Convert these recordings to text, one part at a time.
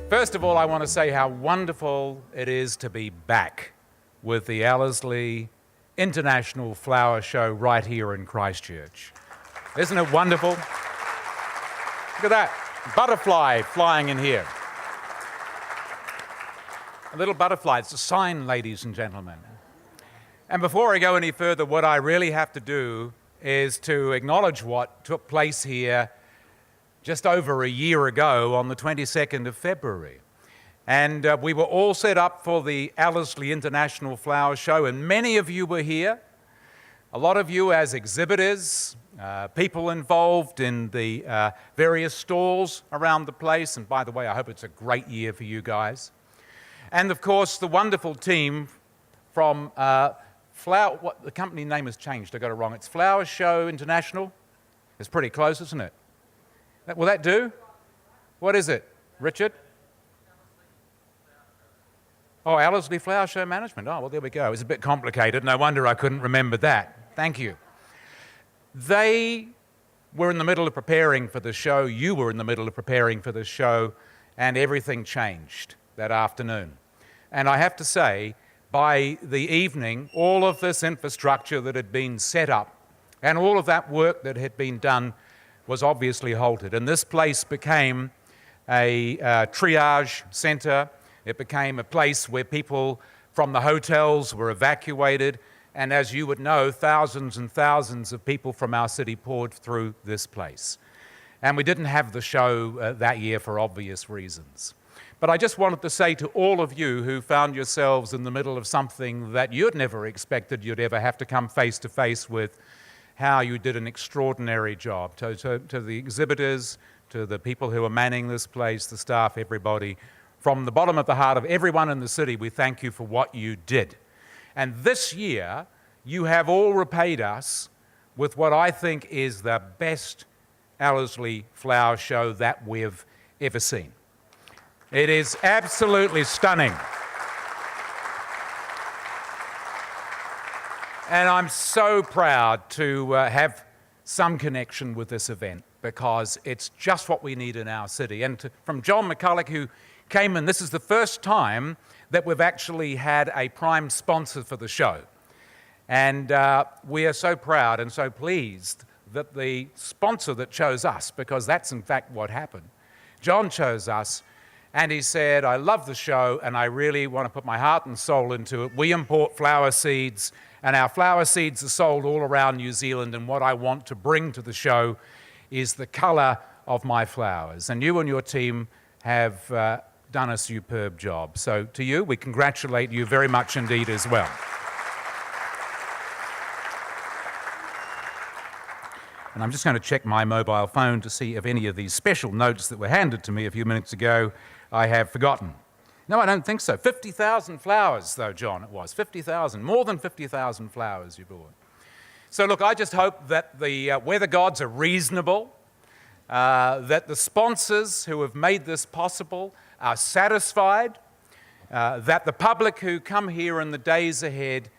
First of all, I want to say how wonderful it is to be back with the Ellerslie International Flower Show right here in Christchurch. Isn't it wonderful? Look at that, butterfly flying in here. A little butterfly, it's a sign, ladies and gentlemen. And before I go any further, what I really have to do is to acknowledge what took place here just over a year ago on the 22nd of February. And we were all set up for the Ellerslie International Flower Show, and many of you were here. A lot of you as exhibitors, people involved in the various stalls around the place. And by the way, I hope it's a great year for you guys. And of course, the wonderful team from the company name has changed, I got it wrong. It's Flower Show International. It's pretty close, isn't it? Will that do? What is it, Richard? Oh, Ellerslie Flower Show Management. Oh, well, there we go. It's a bit complicated. No wonder I couldn't remember that. Thank you. They were in the middle of preparing for the show. You were in the middle of preparing for the show, and everything changed that afternoon. And I have to say, by the evening, all of this infrastructure that had been set up and all of that work that had been done was obviously halted. And this place became a triage centre. It became a place where people from the hotels were evacuated. And as you would know, thousands and thousands of people from our city poured through this place. And we didn't have the show that year for obvious reasons. But I just wanted to say to all of you who found yourselves in the middle of something that you'd never expected you'd ever have to come face to face with, how you did an extraordinary job. To the exhibitors, to the people who are manning this place, the staff, everybody. From the bottom of the heart of everyone in the city, we thank you for what you did. And this year, you have all repaid us with what I think is the best Ellerslie Flower Show that we've ever seen. It is absolutely stunning. And I'm so proud to have some connection with this event because it's just what we need in our city. And from John McCulloch, who came in, this is the first time that we've actually had a prime sponsor for the show. And we are so proud and so pleased that the sponsor that chose us, because that's in fact what happened, John chose us, and he said, I love the show and I really want to put my heart and soul into it. We import flower seeds, and our flower seeds are sold all around New Zealand, and what I want to bring to the show is the colour of my flowers. And you and your team have done a superb job. So to you, we congratulate you very much indeed as well. And I'm just going to check my mobile phone to see if any of these special notes that were handed to me a few minutes ago I have forgotten. No, I don't think so. 50,000 flowers, though, John, it was. 50,000, more than 50,000 flowers you bought. So look, I just hope that the weather gods are reasonable, that the sponsors who have made this possible are satisfied, that the public who come here in the days ahead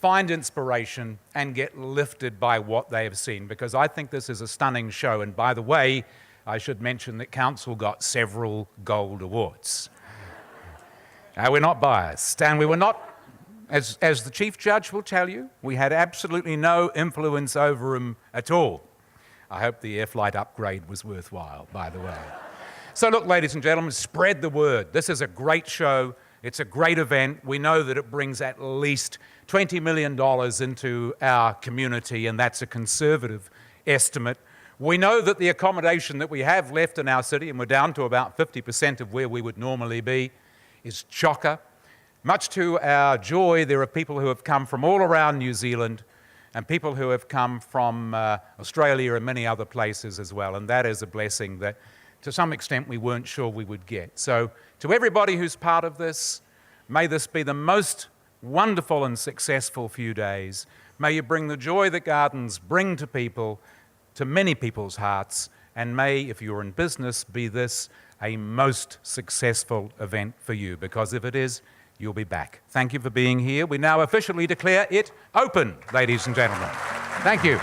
find inspiration and get lifted by what they have seen, because I think this is a stunning show. And by the way, I should mention that Council got several gold awards. We're not biased, and we were not, as the Chief Judge will tell you, we had absolutely no influence over him at all. I hope the air flight upgrade was worthwhile, by the way. So look, ladies and gentlemen, spread the word. This is a great show. It's a great event. We know that it brings at least $20 million into our community, and that's a conservative estimate. We know that the accommodation that we have left in our city, and we're down to about 50% of where we would normally be, is chocker. Much to our joy, there are people who have come from all around New Zealand and people who have come from Australia and many other places as well, and that is a blessing that to some extent we weren't sure we would get. So to everybody who's part of this, may this be the most wonderful and successful few days. May you bring the joy that gardens bring to people, to many people's hearts, and may, if you're in business, be this a most successful event for you, because if it is, you'll be back. Thank you for being here. We now officially declare it open, ladies and gentlemen. Thank you.